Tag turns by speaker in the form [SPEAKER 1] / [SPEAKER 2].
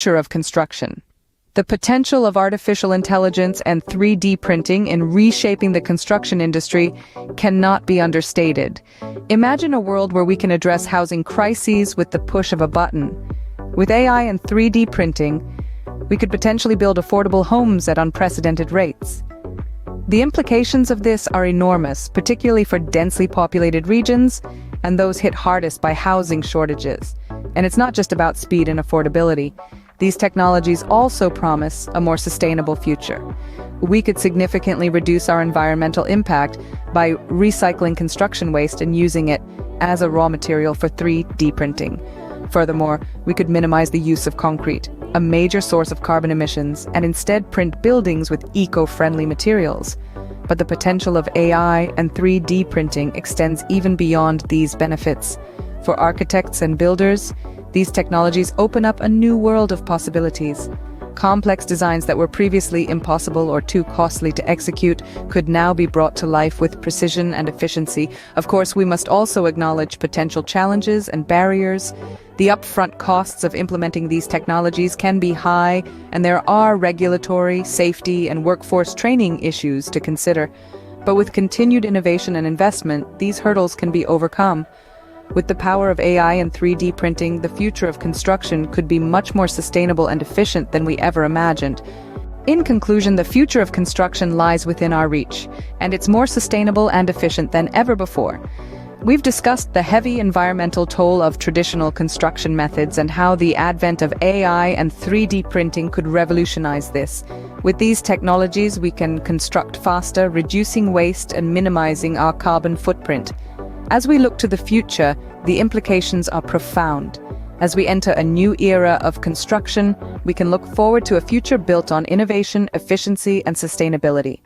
[SPEAKER 1] Future of construction. The potential of artificial intelligence and 3D printing in reshaping the construction industry cannot be understated. Imagine a world where we can address housing crises with the push of a button. With AI and 3D printing, we could potentially build affordable homes at unprecedented rates. The implications of this are enormous, particularly for densely populated regions and those hit hardest by housing shortages. And it's not just about speed and affordability. These technologies also promise a more sustainable future. We could significantly reduce our environmental impact by recycling construction waste and using it as a raw material for 3D printing. Furthermore, we could minimize the use of concrete, a major source of carbon emissions, and instead print buildings with eco-friendly materials. But the potential of AI and 3D printing extends even beyond these benefits. For architects and builders, these technologies open up a new world of possibilities. Complex designs that were previously impossible or too costly to execute could now be brought to life with precision and efficiency. Of course, we must also acknowledge potential challenges and barriers. The upfront costs of implementing these technologies can be high, and there are regulatory, safety, and workforce training issues to consider. But with continued innovation and investment, these hurdles can be overcome. With the power of AI and 3D printing, the future of construction could be much more sustainable and efficient than we ever imagined. In conclusion, the future of construction lies within our reach, and it's more sustainable and efficient than ever before. We've discussed the heavy environmental toll of traditional construction methods and how the advent of AI and 3D printing could revolutionize this. With these technologies, we can construct faster, reducing waste and minimizing our carbon footprint. As we look to the future, the implications are profound. As we enter a new era of construction, we can look forward to a future built on innovation, efficiency, and sustainability.